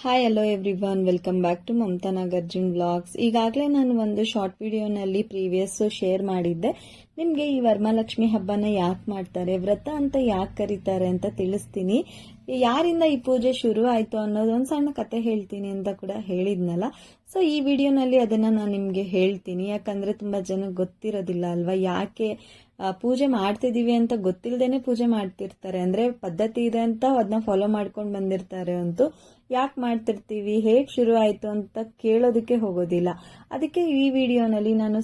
Hi hello everyone, welcome back to Mamata Nagarjun vlogs. ಈಗಾಗಲೇ ನಾನು ಒಂದು ಶಾರ್ಟ್ ವಿಡಿಯೋನಲ್ಲಿ ಪ್ರೀವಿಯಸ್ ಶೇರ್ ಮಾಡಿದ್ದೆ. ನಿಮಗೆ ಈ ವರಮಹಾಲಕ್ಷ್ಮಿ ಹಬ್ಬನ ಯಾಕೆ ಮಾಡ್ತಾರೆ, ವ್ರತ ಅಂತ ಯಾಕೆ ಕರೀತಾರೆ ಅಂತ ತಿಳಿಸ್ತೀನಿ. ಯಾರಿಂದ ಈ ಪೂಜೆ ಶುರು ಆಯ್ತು ಅನ್ನೋದು ಒಂದು ಸಣ್ಣ ಕತೆ ಹೇಳ್ತೀನಿ ಅಂತ ಕೂಡ ಹೇಳಿದ್ನಲ್ಲ. ಸೊ ಈ ವಿಡಿಯೋನಲ್ಲಿ ಅದನ್ನ ನಾನು ನಿಮಗೆ ಹೇಳ್ತೀನಿ. ಯಾಕಂದ್ರೆ ತುಂಬಾ ಜನ ಗೊತ್ತಿರೋದಿಲ್ಲ ಅಲ್ವಾ, ಯಾಕೆ ಪೂಜೆ ಮಾಡ್ತಿದೀವಿ ಅಂತ ಗೊತ್ತಿಲ್ಲದೇನೆ ಪೂಜೆ ಮಾಡ್ತಿರ್ತಾರೆ. ಅಂದ್ರೆ ಪದ್ಧತಿ ಇದೆ ಅಂತ ಅದನ್ನ ಫಾಲೋ ಮಾಡ್ಕೊಂಡು ಬಂದಿರ್ತಾರೆ. ಅಂತೂ ಯಾಕೆ ಮಾಡ್ತಿರ್ತೀವಿ, ಹೇಗ್ ಶುರು ಆಯ್ತು ಅಂತ ಕೇಳೋದಕ್ಕೆ ಹೋಗೋದಿಲ್ಲ. ಅದಕ್ಕೆ ಈ ವಿಡಿಯೋನಲ್ಲಿ ನಾನು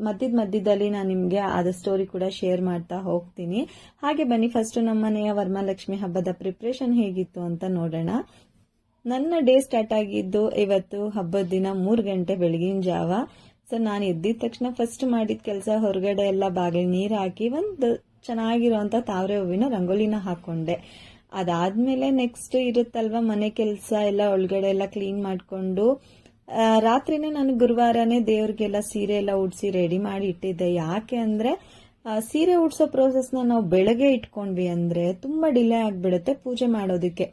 ಮಧ್ಯದಲ್ಲಿ ನಾನು ನಿಮ್ಗೆ ಆದ ಸ್ಟೋರಿ ಕೂಡ ಶೇರ್ ಮಾಡ್ತಾ ಹೋಗ್ತೀನಿ. ಹಾಗೆ ಬನ್ನಿ, ಫಸ್ಟ್ ನಮ್ಮ ಮನೆಯ ವರಮಹಾಲಕ್ಷ್ಮಿ ಹಬ್ಬದ ಪ್ರಿಪ್ರೇಷನ್ ಹೇಗಿತ್ತು ಅಂತ ನೋಡೋಣ. ನನ್ನ ಡೇ ಸ್ಟಾರ್ಟ್ ಆಗಿದ್ದು ಇವತ್ತು ಹಬ್ಬದ ದಿನ 3 ಗಂಟೆ ಬೆಳಗಿನ ಜಾವ. ಸೊ ನಾನು ಎದ್ದಿದ ತಕ್ಷಣ ಫಸ್ಟ್ ಮಾಡಿದ ಕೆಲಸ, ಹೊರಗಡೆ ಎಲ್ಲ ಬಾಗಿಲು ನೀರು ಹಾಕಿ ಒಂದು ಚೆನ್ನಾಗಿರುವಂತ ತಾವರೆ ಹೂವಿನ ರಂಗೋಲಿನ ಹಾಕೊಂಡೆ. ಅದಾದ್ಮೇಲೆ ನೆಕ್ಸ್ಟ್ ಇರುತ್ತಲ್ವಾ ಮನೆ ಕೆಲಸ ಎಲ್ಲ, ಒಳಗಡೆ ಎಲ್ಲ ಕ್ಲೀನ್ ಮಾಡ್ಕೊಂಡು ರಾತ್ರಿನೇ ನಾನು ಗುರುವಾರನೇ ದೇವ್ರಿಗೆಲ್ಲ ಸೀರೆ ಎಲ್ಲ ಉಡ್ಸಿ ರೆಡಿ ಮಾಡಿ ಇಟ್ಟಿದ್ದೆ. ಯಾಕೆ ಅಂದ್ರೆ ಸೀರೆ ಉಡ್ಸೋ ಪ್ರೋಸೆಸ್ನ ನಾವು ಬೆಳಗ್ಗೆ ಇಟ್ಕೊಂಡ್ವಿ ಅಂದ್ರೆ ತುಂಬಾ ಡಿಲೇ ಆಗ್ಬಿಡುತ್ತೆ ಪೂಜೆ ಮಾಡೋದಕ್ಕೆ.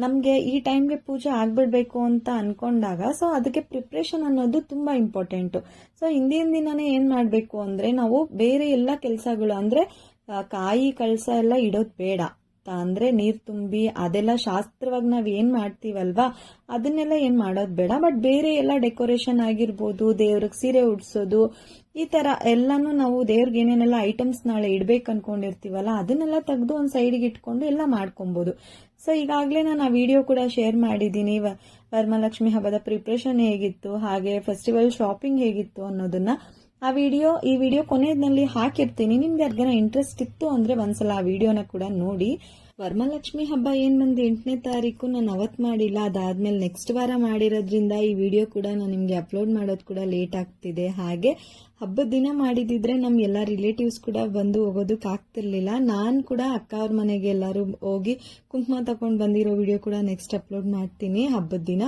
ನಮ್ಗೆ ಈ ಟೈಮ್ಗೆ ಪೂಜೆ ಆಗ್ಬಿಡ್ಬೇಕು ಅಂತ ಅನ್ಕೊಂಡಾಗ ಸೊ ಅದಕ್ಕೆ ಪ್ರಿಪ್ರೇಷನ್ ಅನ್ನೋದು ತುಂಬಾ ಇಂಪಾರ್ಟೆಂಟ್. ಸೊ ಹಿಂದಿನ ದಿನನೇ ಏನ್ ಮಾಡ್ಬೇಕು ಅಂದ್ರೆ ನಾವು ಬೇರೆ ಎಲ್ಲ ಕೆಲಸಗಳು ಅಂದ್ರೆ ಕಾಯಿ ಕಳಸ ಎಲ್ಲ ಇಡೋದ್ ಬೇಡ. ಅಂದ್ರೆ ನೀರ್ ತುಂಬಿ ಅದೆಲ್ಲ ಶಾಸ್ತ್ರವಾಗಿ ನಾವ್ ಏನ್ ಮಾಡ್ತೀವಲ್ವಾ ಅದನ್ನೆಲ್ಲ ಏನ್ ಮಾಡೋದ್ ಬೇಡ. ಬಟ್ ಬೇರೆ ಎಲ್ಲ ಡೆಕೋರೇಷನ್ ಆಗಿರ್ಬೋದು, ದೇವ್ರಿಗೆ ಸೀರೆ ಉಡ್ಸೋದು, ಈ ತರ ಎಲ್ಲಾನು ನಾವು ದೇವ್ರಿಗೆ ಏನೇನೆಲ್ಲ ಐಟಮ್ಸ್ ನಾಳೆ ಇಡ್ಬೇಕು ಅನ್ಕೊಂಡಿರ್ತೀವಲ್ಲ ಅದನ್ನೆಲ್ಲ ತೆಗೆದು ಒಂದ್ ಸೈಡ್ಗೆ ಇಟ್ಕೊಂಡು ಎಲ್ಲ ಮಾಡ್ಕೊಬಹುದು. ಸೊ ಈಗಾಗಲೇ ನಾನು ಆ ವಿಡಿಯೋ ಕೂಡ ಶೇರ್ ಮಾಡಿದ್ದೀನಿ. ವರಮಹಾಲಕ್ಷ್ಮಿ ಹಬ್ಬದ ಪ್ರಿಪ್ರೇಷನ್ ಹೇಗಿತ್ತು, ಹಾಗೆ ಫೆಸ್ಟಿವಲ್ ಶಾಪಿಂಗ್ ಹೇಗಿತ್ತು ಅನ್ನೋದನ್ನ ಈ ವಿಡಿಯೋ ಕೊನೆಯಲ್ಲಿ ಹಾಕಿರ್ತೀನಿ. ನಿಮ್ಗೆ ಯಾರಿಗಾರ ಇಂಟ್ರೆಸ್ಟ್ ಇತ್ತು ಅಂದ್ರೆ ಒಂದ್ಸಲ ಆ ವಿಡಿಯೋನ ಕೂಡ ನೋಡಿ. ವರಮಹಾಲಕ್ಷ್ಮಿ ಹಬ್ಬ ಏನ್ ಬಂದು 8ನೇ ತಾರೀಕು ನಾನು ಅವತ್ ಮಾಡಿಲ್ಲ, ಅದಾದ್ಮೇಲೆ ನೆಕ್ಸ್ಟ್ ವಾರ ಮಾಡಿರೋದ್ರಿಂದ ಈ ವಿಡಿಯೋ ಕೂಡ ನಾನು ನಿಮ್ಗೆ ಅಪ್ಲೋಡ್ ಮಾಡೋದು ಕೂಡ ಲೇಟ್ ಆಗ್ತಿದೆ. ಹಾಗೆ ಹಬ್ಬದ ದಿನ ಮಾಡಿದಿದ್ರೆ ನಮ್ ಎಲ್ಲಾ ರಿಲೇಟಿವ್ಸ್ ಕೂಡ ಬಂದು ಹೋಗೋದಕ್ಕೆ ಆಗ್ತಿರ್ಲಿಲ್ಲ. ನಾನ್ ಕೂಡ ಅಕ್ಕ ಅವ್ರ ಮನೆಗೆ ಎಲ್ಲರೂ ಹೋಗಿ ಕುಂಕುಮ ತಕೊಂಡ್ ಬಂದಿರೋ ವಿಡಿಯೋ ಕೂಡ ನೆಕ್ಸ್ಟ್ ಅಪ್ಲೋಡ್ ಮಾಡ್ತೀನಿ ಹಬ್ಬದ ದಿನ.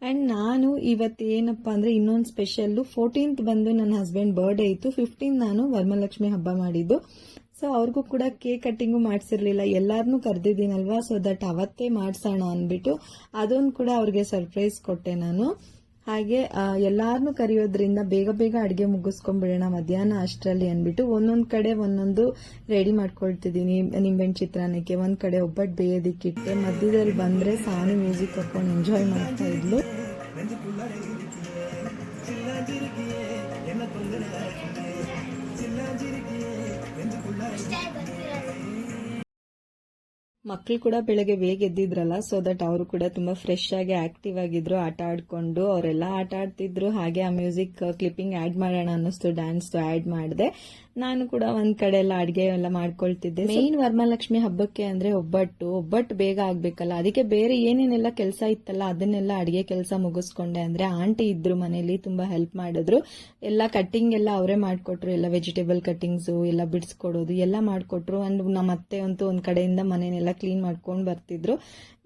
ಅಂಡ್ ನಾನು ಇವತ್ತು ಏನಪ್ಪಾ ಅಂದ್ರೆ ಇನ್ನೊಂದು ಸ್ಪೆಷಲ್, 14th ಬಂದು ನನ್ನ ಹಸ್ಬೆಂಡ್ ಬರ್ಡೇ ಇತ್ತು, 15th ನಾನು ವರಮಹಾಲಕ್ಷ್ಮಿ ಹಬ್ಬ ಮಾಡಿದ್ದು. ಸೊ ಅವ್ರಿಗೂ ಕೂಡ ಕೇಕ್ ಕಟ್ಟಿಂಗು ಮಾಡ್ಸಿರ್ಲಿಲ್ಲ, ಎಲ್ಲಾರನ್ನೂ ಕರೆದಿದ್ದೀನಲ್ವಾ, ಸೊ ದಟ್ ಅವತ್ತೇ ಮಾಡ್ಸೋಣ ಅಂದ್ಬಿಟ್ಟು ಅದೊಂದು ಕೂಡ ಅವ್ರಿಗೆ ಸರ್ಪ್ರೈಸ್ ಕೊಟ್ಟೆ ನಾನು. ಹಾಗೆ ಎಲ್ಲಾರನ್ನೂ ಕರೆಯೋದ್ರಿಂದ ಬೇಗ ಬೇಗ ಅಡಿಗೆ ಮುಗಿಸ್ಕೊಂಡ್ಬಿಡೋಣ ಮಧ್ಯಾಹ್ನ ಅಷ್ಟರಲ್ಲಿ ಅಂದ್ಬಿಟ್ಟು ಒಂದೊಂದ್ ಕಡೆ ಒಂದೊಂದು ರೆಡಿ ಮಾಡ್ಕೊಳ್ತಿದ್ದೀನಿ. ನಿಂಬೆಹಣ್ಣು ಚಿತ್ರಾನ್ನಕ್ಕೆ ಒಂದ್ ಕಡೆ ಒಬ್ಬಟ್ಟು ಬೇಯೋದಿಕ್ಕಿಟ್ಟೆ. ಮಧ್ಯದಲ್ಲಿ ಬಂದ್ರೆ ಸಾನಿ ಮ್ಯೂಸಿಕ್ ಹಾಕೊಂಡು ಎಂಜಾಯ್ ಮಾಡ್ತಾ ಇದ್ಲು. ಮಕ್ಕಳು ಕೂಡ ಬೆಳಗ್ಗೆ ಬೇಗ ಎದ್ದಿದ್ರಲ್ಲ, ಸೊ ದಟ್ ಅವರು ಕೂಡ ತುಂಬಾ ಫ್ರೆಶ್ ಆಗಿ ಆಕ್ಟಿವ್ ಆಗಿದ್ರು. ಆಟ ಆಡ್ಕೊಂಡು ಅವರೆಲ್ಲ ಆಟ ಆಡ್ತಿದ್ರು. ಹಾಗೆ ಆ ಮ್ಯೂಸಿಕ್ ಕ್ಲಿಪ್ಪಿಂಗ್ ಆಡ್ ಮಾಡೋಣ ಅನ್ನಿಸ್ತು, ಡ್ಯಾನ್ಸ್ ಆಡ್ ಮಾಡಿದೆ. ನಾನು ಕೂಡ ಒಂದ್ ಕಡೆ ಎಲ್ಲ ಅಡ್ಗೆ ಎಲ್ಲ ಮಾಡ್ಕೊಳ್ತಿದ್ದೆ. ಮೇನ್ ವರಮಹಾಲಕ್ಷ್ಮಿ ಹಬ್ಬಕ್ಕೆ ಅಂದ್ರೆ ಒಬ್ಬಟ್ಟು ಬೇಗ ಆಗ್ಬೇಕಲ್ಲ, ಅದಕ್ಕೆ ಬೇರೆ ಏನೇನೆಲ್ಲ ಕೆಲಸ ಇತ್ತಲ್ಲ ಅದನ್ನೆಲ್ಲ ಅಡಿಗೆ ಕೆಲಸ ಮುಗಿಸ್ಕೊಂಡೆ. ಅಂದ್ರೆ ಆಂಟಿ ಇದ್ರು ಮನೇಲಿ, ತುಂಬಾ ಹೆಲ್ಪ್ ಮಾಡಿದ್ರು. ಎಲ್ಲ ಕಟ್ಟಿಂಗ್ ಎಲ್ಲ ಅವರೇ ಮಾಡ್ಕೊಟ್ರು, ಎಲ್ಲ ವೆಜಿಟೇಬಲ್ ಕಟ್ಟಿಂಗ್ಸ್ ಎಲ್ಲ ಬಿಡಿಸ್ಕೊಡೋದು ಎಲ್ಲ ಮಾಡ್ಕೊಟ್ರು. ಅಂಡ್ ನಮ್ಮ ಅತ್ತೆ ಅಂತೂ ಒಂದ್ ಕಡೆಯಿಂದ ಮನೇನೆಲ್ಲ ಕ್ಲೀನ್ ಮಾಡ್ಕೊಂಡ್ ಬರ್ತಿದ್ರು.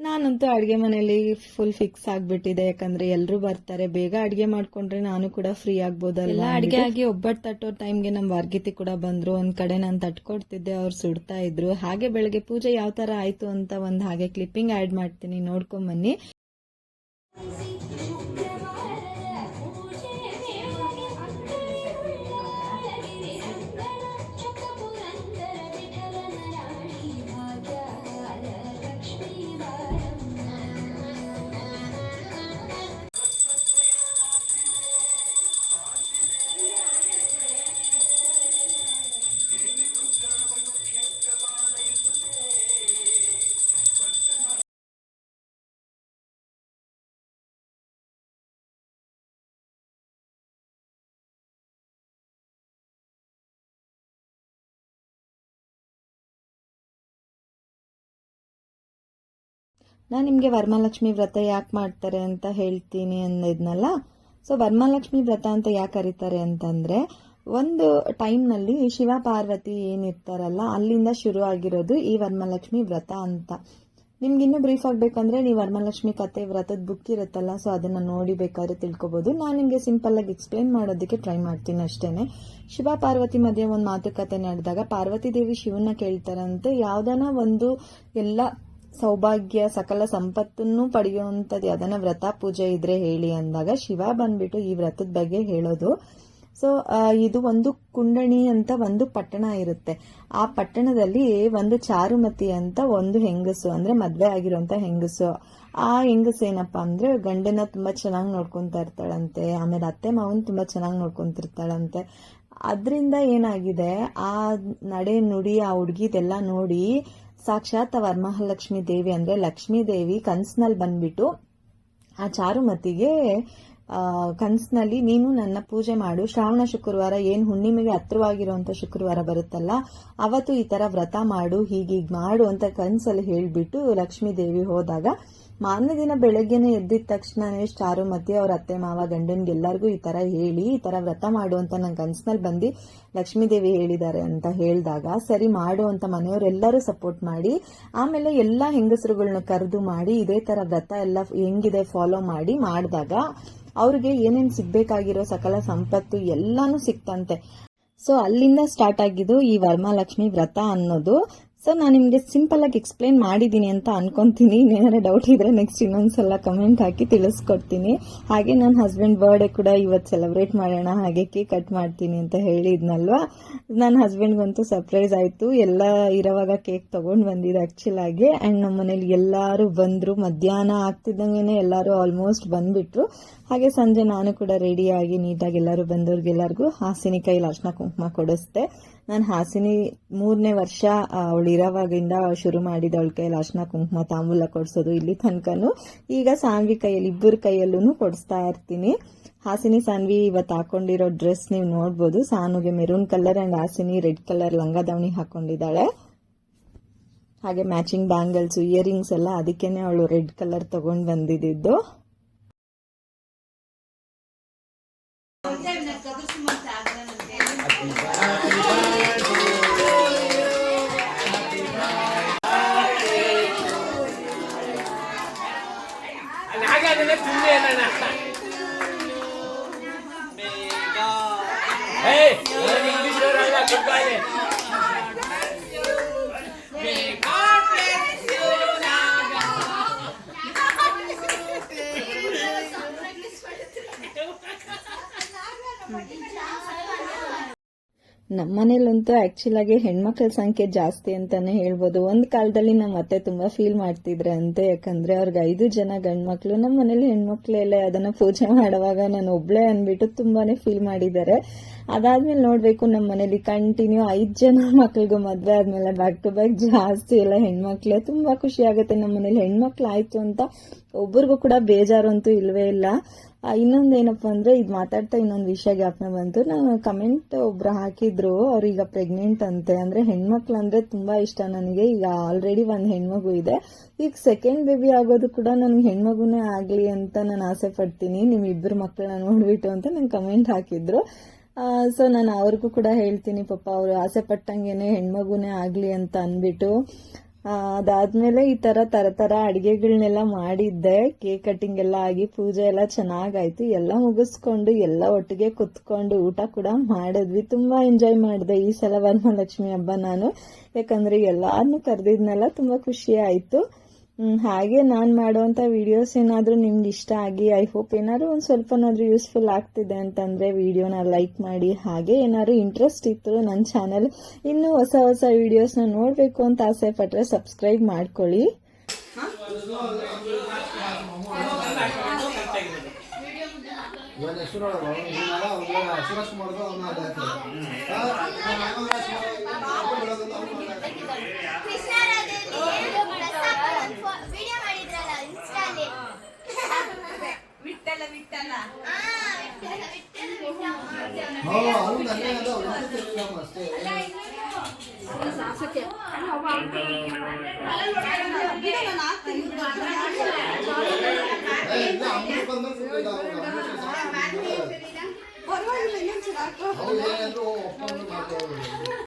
ನಾನಂತೂ ಅಡ್ಗೆ ಮನೇಲಿ ಫುಲ್ ಫಿಕ್ಸ್ ಆಗ್ಬಿಟ್ಟಿದೆ. ಯಾಕಂದ್ರೆ ಎಲ್ರು ಬರ್ತಾರೆ, ಬೇಗ ಅಡ್ಗೆ ಮಾಡ್ಕೊಂಡ್ರೆ ನಾನು ಕೂಡ ಫ್ರೀ ಆಗ್ಬೋದಲ್ಲ. ಅಡ್ಗೆ ಆಗಿ ಒಬ್ಬಟ್ಟು ತಟ್ಟೋ ಟೈಮ್ಗೆ ನಮ್ ವಾರ್ಗಿತಿ ಕೂಡ ಬಂದ್ರು. ಒಂದ್ ಕಡೆ ನಾನು ತಟ್ಕೊಡ್ತಿದ್ದೆ, ಅವ್ರು ಸುಡ್ತಾ ಇದ್ರು. ಹಾಗೆ ಬೆಳಗ್ಗೆ ಪೂಜೆ ಯಾವ ತರ ಆಯ್ತು ಅಂತ ಒಂದ್ ಹಾಗೆ ಕ್ಲಿಪ್ಪಿಂಗ್ ಆಡ್ ಮಾಡ್ತೀನಿ, ನೋಡ್ಕೊಂಡ್ ಬನ್ನಿ. ನಾನು ನಿಮಗೆ ವರಮಹಾಲಕ್ಷ್ಮಿ ವ್ರತ ಯಾಕೆ ಮಾಡ್ತಾರೆ ಅಂತ ಹೇಳ್ತೀನಿ ಅಂದಿದ್ನಲ್ಲ. ಸೊ ವರಮಹಾಲಕ್ಷ್ಮಿ ವ್ರತ ಅಂತ ಯಾಕೆ ಕರೀತಾರೆ ಅಂತಂದ್ರೆ, ಒಂದು ಟೈಮ್ನಲ್ಲಿ ಶಿವ ಪಾರ್ವತಿ ಏನಿರ್ತಾರಲ್ಲ ಅಲ್ಲಿಂದ ಶುರು ಆಗಿರೋದು ಈ ವರಮಹಾಲಕ್ಷ್ಮಿ ವ್ರತ ಅಂತ. ನಿಮ್ಗೆ ಇನ್ನೂ ಬ್ರೀಫ್ ಆಗ್ಬೇಕಂದ್ರೆ ನೀವು ವರಮಹಾಲಕ್ಷ್ಮಿ ಕತೆ ವ್ರತದ ಬುಕ್ ಇರುತ್ತಲ್ಲ, ಸೊ ಅದನ್ನ ನೋಡಿ ಬೇಕಾದ್ರೆ ತಿಳ್ಕೊಬಹುದು. ನಾನು ನಿಮ್ಗೆ ಸಿಂಪಲ್ ಆಗಿ ಎಕ್ಸ್ಪ್ಲೇನ್ ಮಾಡೋದಕ್ಕೆ ಟ್ರೈ ಮಾಡ್ತೀನಿ ಅಷ್ಟೇನೆ. ಶಿವ ಪಾರ್ವತಿ ಮಧ್ಯೆ ಒಂದು ಮಾತುಕತೆ ನಡೆದಾಗ ಪಾರ್ವತಿ ದೇವಿ ಶಿವನ ಕೇಳ್ತಾರಂತೆ, ಯಾವ್ದಾನ ಒಂದು ಎಲ್ಲ ಸೌಭಾಗ್ಯ ಸಕಲ ಸಂಪತ್ತನ್ನು ಪಡೆಯುವಂಥದ್ದು ಅದನ್ನ ವ್ರತ ಪೂಜೆ ಇದ್ರೆ ಹೇಳಿ ಅಂದಾಗ ಶಿವ ಬಂದ್ಬಿಟ್ಟು ಈ ವ್ರತದ ಬಗ್ಗೆ ಹೇಳೋದು. ಸೊ ಇದು ಒಂದು ಕುಂಡಣಿ ಅಂತ ಒಂದು ಪಟ್ಟಣ ಇರುತ್ತೆ. ಆ ಪಟ್ಟಣದಲ್ಲಿ ಒಂದು ಚಾರುಮತಿ ಅಂತ ಒಂದು ಹೆಂಗಸು, ಅಂದ್ರೆ ಮದ್ವೆ ಆಗಿರುವಂತ ಹೆಂಗಸು. ಆ ಹೆಂಗಸು ಏನಪ್ಪಾ ಅಂದ್ರೆ ಗಂಡನ ತುಂಬಾ ಚೆನ್ನಾಗಿ ನೋಡ್ಕೊಂತಾ ಇರ್ತಾಳಂತೆ, ಆಮೇಲೆ ಅತ್ತೆ ಮಾವನ್ ತುಂಬಾ ಚೆನ್ನಾಗಿ ನೋಡ್ಕೊಂತಿರ್ತಾಳಂತೆ. ಅದ್ರಿಂದ ಏನಾಗಿದೆ, ಆ ನಡೆ ನುಡಿ ಆ ಹುಡ್ಗಿದೆಲ್ಲ ನೋಡಿ ಸಾಕ್ಷಾತ್ ವರಮಹಾಲಕ್ಷ್ಮಿ ದೇವಿ ಅಂದ್ರೆ ಲಕ್ಷ್ಮೀ ದೇವಿ ಕನ್ಸ್ನಲ್ಲಿ ಬಂದ್ಬಿಟ್ಟು ಆ ಚಾರುಮತಿಗೆ ಕನ್ಸ್ನಲ್ಲಿ ನೀನು ನನ್ನ ಪೂಜೆ ಮಾಡು, ಶ್ರಾವಣ ಶುಕ್ರವಾರ ಏನ್ ಹುಣ್ಣಿಮೆಗೆ ಹತ್ರವಾಗಿರುವಂತ ಶುಕ್ರವಾರ ಬರುತ್ತಲ್ಲ ಅವತ್ತು ಈ ತರ ವ್ರತ ಮಾಡು, ಹೀಗೀಗ್ ಮಾಡು ಅಂತ ಕನ್ಸಲ್ಲಿ ಹೇಳ್ಬಿಟ್ಟು ಲಕ್ಷ್ಮೀ ದೇವಿ ಹೋದಾಗ ಮಾರನೇ ದಿನ ಬೆಳಗ್ಗೆನೆ ಎದ್ದಿದ ತಕ್ಷಣನೇ ಚಾರುಮತಿ ಅವ್ರ ಅತ್ತೆ ಮಾವ ಗಂಡನ್ಗೆಲ್ಲರಿಗೂ ಈ ತರ ಹೇಳಿ ಈ ತರ ವ್ರತ ಮಾಡು ಅಂತ ನನ್ ಕನ್ಸ್ನಲ್ಲಿ ಬಂದು ಲಕ್ಷ್ಮೀ ದೇವಿ ಹೇಳಿದ್ದಾರೆ ಅಂತ ಹೇಳಿದಾಗ ಸರಿ ಮಾಡು ಅಂತ ಮನೆಯವರೆಲ್ಲರೂ ಸಪೋರ್ಟ್ ಮಾಡಿ ಆಮೇಲೆ ಎಲ್ಲಾ ಹೆಂಗಸರುಗಳನ್ನ ಕರೆದು ಮಾಡಿ ಇದೇ ತರ ವ್ರತ ಎಲ್ಲ ಹೆಂಗಿದೆ ಫಾಲೋ ಮಾಡಿ ಮಾಡಿದಾಗ ಅವ್ರಿಗೆ ಏನೇನ್ ಸಿಗ್ಬೇಕಾಗಿರೋ ಸಕಲ ಸಂಪತ್ತು ಎಲ್ಲಾನು ಸಿಕ್ತಂತೆ. ಸೊ ಅಲ್ಲಿಂದ ಸ್ಟಾರ್ಟ್ ಆಗಿದ್ದು ಈ ವರಮಹಾಲಕ್ಷ್ಮಿ ವ್ರತ ಅನ್ನೋದು. ಸೊ ನಾನು ನಿಮ್ಗೆ ಸಿಂಪಲ್ ಆಗಿ ಎಕ್ಸ್ಪ್ಲೈನ್ ಮಾಡಿದೀನಿ ಅಂತ ಅನ್ಕೊಂತೀನಿ. ಏನಾದ್ರು ಡೌಟ್ ಇದ್ರೆ ನೆಕ್ಸ್ಟ್ ಇನ್ನೊಂದ್ಸಲ ಕಮೆಂಟ್ ಹಾಕಿ ತಿಳಿಸ್ಕೊಡ್ತೀನಿ. ಹಾಗೆ ನನ್ನ ಹಸ್ಬೆಂಡ್ ಬರ್ಡೇ ಕೂಡ ಇವತ್ತು ಸೆಲೆಬ್ರೇಟ್ ಮಾಡೋಣ, ಹಾಗೆ ಕೇಕ್ ಕಟ್ ಮಾಡ್ತೀನಿ ಅಂತ ಹೇಳಿದ್ನಲ್ವಾ. ನನ್ನ ಹಸ್ಬೆಂಡ್ಗಂತೂ ಸರ್ಪ್ರೈಸ್ ಆಯ್ತು, ಎಲ್ಲ ಇರೋವಾಗ ಕೇಕ್ ತಗೊಂಡ್ ಬಂದಿದ್ದು ಆಕ್ಚುಲ್ ಆಗಿ. ಅಂಡ್ ನಮ್ಮ ಮನೇಲಿ ಎಲ್ಲಾರು ಬಂದ್ರು, ಮಧ್ಯಾಹ್ನ ಆಗ್ತಿದ್ದಂಗೆನೆ ಎಲ್ಲಾರು ಆಲ್ಮೋಸ್ಟ್ ಬಂದ್ಬಿಟ್ರು. ಹಾಗೆ ಸಂಜೆ ನಾನು ಕೂಡ ರೆಡಿ ಆಗಿ ನೀಟಾಗಿ ಎಲ್ಲರೂ ಬಂದವ್ರಿಗೆಲ್ಲರಿಗೂ ಹಾಸಿನಿ ಕೈಲಿ ಅರ್ಶನ ಕುಂಕುಮ ಕೊಡಿಸ್ದೆ. ನಾನು ಹಾಸಿನಿ 3ನೇ ವರ್ಷ ಅವಳು ಇರೋವಾಗಿಂದ ಶುರು ಮಾಡಿದ ಅವಳ ಕೈಯಲ್ಲಿ ಅರ್ಶನ ಕುಂಕುಮ ತಾಂಬೂಲ ಕೊಡ್ಸೋದು ಇಲ್ಲಿ ತನಕನು. ಈಗ ಸಾನ್ವಿ ಕೈಯಲ್ಲಿ ಇಬ್ಬರ ಕೈಯಲ್ಲೂ ಕೊಡಿಸ್ತಾ ಇರ್ತೀನಿ. ಹಾಸಿನಿ ಸಾನ್ವಿ ಇವತ್ತು ಹಾಕೊಂಡಿರೋ ಡ್ರೆಸ್ ನೀವು ನೋಡ್ಬೋದು. ಸಾನುಗೆ maroon colour and Hasini red colour ಲಂಗ ದಾವಣಿ ಹಾಕೊಂಡಿದ್ದಾಳೆ. ಹಾಗೆ ಮ್ಯಾಚಿಂಗ್ ಬ್ಯಾಂಗಲ್ಸ್ ಇಯರಿಂಗ್ಸ್ ಎಲ್ಲ ಅದಕ್ಕೇನೆ ಅವಳು ರೆಡ್ ಕಲರ್ ತಗೊಂಡ್ ಬಂದಿದ್ದು. ನಮ್ಮನೇಲಂತೂ ಆಕ್ಚುಲ್ ಆಗಿ ಹೆಣ್ಮಕ್ಳ ಸಂಖ್ಯೆ ಜಾಸ್ತಿ ಅಂತಾನೆ ಹೇಳ್ಬೋದು. ಒಂದ್ ಕಾಲದಲ್ಲಿ ನಮ್ಮ ಅತ್ತೆ ತುಂಬಾ ಫೀಲ್ ಮಾಡ್ತಿದ್ರೆ ಅಂತೆ, ಯಾಕಂದ್ರೆ ಅವ್ರಿಗೆ 5 ಜನ ಗಂಡ್ಮಕ್ಳು, ನಮ್ಮ ಮನೇಲಿ ಹೆಣ್ಮಕ್ಳೆಲ್ಲ ಅದನ್ನ ಪೂಜೆ ಮಾಡುವಾಗ ನಾನು ಒಬ್ಳೆ ಅನ್ಬಿಟ್ಟು ತುಂಬಾನೇ ಫೀಲ್ ಮಾಡಿದ್ದಾರೆ. ಅದಾದ್ಮೇಲೆ ನೋಡ್ಬೇಕು ನಮ್ಮ ಮನೇಲಿ ಕಂಟಿನ್ಯೂ 5 ಜನ ಮಕ್ಳಿಗೂ ಮದ್ವೆ ಆದ್ಮೇಲೆ ಬ್ಯಾಕ್ ಟು ಬ್ಯಾಕ್ ಜಾಸ್ತಿ ಎಲ್ಲ ಹೆಣ್ಮಕ್ಳೆ. ತುಂಬಾ ಖುಷಿ ಆಗುತ್ತೆ ನಮ್ಮ ಮನೇಲಿ ಹೆಣ್ಮಕ್ಳು ಆಯ್ತು ಅಂತ. ಒಬ್ಬರಿಗೂ ಕೂಡ ಬೇಜಾರಂತೂ ಇಲ್ವೇ ಇಲ್ಲ. ಇನ್ನೊಂದೇನಪ್ಪ ಅಂದ್ರೆ ಇದು ಮಾತಾಡ್ತಾ ಇನ್ನೊಂದು ವಿಷಯ ಜ್ಞಾಪನ ಬಂತು. ನಾನು ಕಮೆಂಟ್ ಒಬ್ರು ಹಾಕಿದ್ರು, ಅವ್ರೀಗ ಪ್ರೆಗ್ನೆಂಟ್ ಅಂತೆ. ಅಂದ್ರೆ ಹೆಣ್ಮಕ್ಳು ಅಂದ್ರೆ ತುಂಬಾ ಇಷ್ಟ ನನಗೆ. ಈಗ ಆಲ್ರೆಡಿ ಒಂದ್ ಹೆಣ್ಮಗು ಇದೆ, ಈಗ ಸೆಕೆಂಡ್ ಬೇಬಿ ಆಗೋದು ಕೂಡ ನನ್ಗೆ ಹೆಣ್ಮಗುನೇ ಆಗ್ಲಿ ಅಂತ ನಾನು ಆಸೆ ಪಡ್ತೀನಿ, ನಿಮ್ ಇಬ್ಬರು ಮಕ್ಕಳನ್ನ ನೋಡ್ಬಿಟ್ಟು ಅಂತ ನಂಗೆ ಕಮೆಂಟ್ ಹಾಕಿದ್ರು. ಸೊ ನಾನು ಅವ್ರಿಗೂ ಕೂಡ ಹೇಳ್ತೀನಿ, ಪಾಪ ಅವ್ರು ಆಸೆ ಪಟ್ಟಂಗೆನೆ ಹೆಣ್ಮಗುನೇ ಆಗ್ಲಿ ಅಂತ ಅನ್ಬಿಟ್ಟು. ಅದಾದ್ಮೇಲೆ ಈ ತರ ಅಡಿಗೆಗಳನ್ನೆಲ್ಲ ಮಾಡಿದ್ದೆ. ಕೇಕ್ ಕಟಿಂಗ್ ಎಲ್ಲ ಆಗಿ ಪೂಜೆ ಎಲ್ಲ ಚೆನ್ನಾಗಾಯ್ತು. ಎಲ್ಲ ಮುಗಿಸ್ಕೊಂಡು ಎಲ್ಲ ಒಟ್ಟಿಗೆ ಕುತ್ಕೊಂಡು ಊಟ ಕೂಡ ಮಾಡಿದ್ವಿ. ತುಂಬಾ ಎಂಜಾಯ್ ಮಾಡಿದೆ ಈ ಸಲ ವರಮಹಾಲಕ್ಷ್ಮಿ ಹಬ್ಬ ನಾನು, ಯಾಕಂದ್ರೆ ಎಲ್ಲಾರನ್ನು ಕರೆದಿದ್ನೆಲ್ಲ ತುಂಬಾ ಖುಷಿ ಆಯ್ತು. ಹಾಗೆ ನಾನ್ ಮಾಡುವಂತ ವಿಡಿಯೋಸ್ ಏನಾದ್ರೂ ನಿಮ್ಗೆ ಇಷ್ಟ ಆಗಿ ಐ ಹೋಪ್ ಏನಾದ್ರು ಒಂದ್ ಸ್ವಲ್ಪನಾದ್ರೂ ಯೂಸ್ಫುಲ್ ಆಗ್ತಿದೆ ಅಂತಂದ್ರೆ ವಿಡಿಯೋನ ಲೈಕ್ ಮಾಡಿ. ಹಾಗೆ ಏನಾದ್ರು ಇಂಟ್ರೆಸ್ಟ್ ಇತ್ತು ನನ್ನ ಚಾನೆಲ್ ಇನ್ನು ಹೊಸ ವಿಡಿಯೋಸ್ ನ ನೋಡ್ಬೇಕು ಅಂತ ಆಸೆ ಪಟ್ರೆ ಸಬ್ಸ್ಕ್ರೈಬ್ ಮಾಡ್ಕೊಳ್ಳಿ.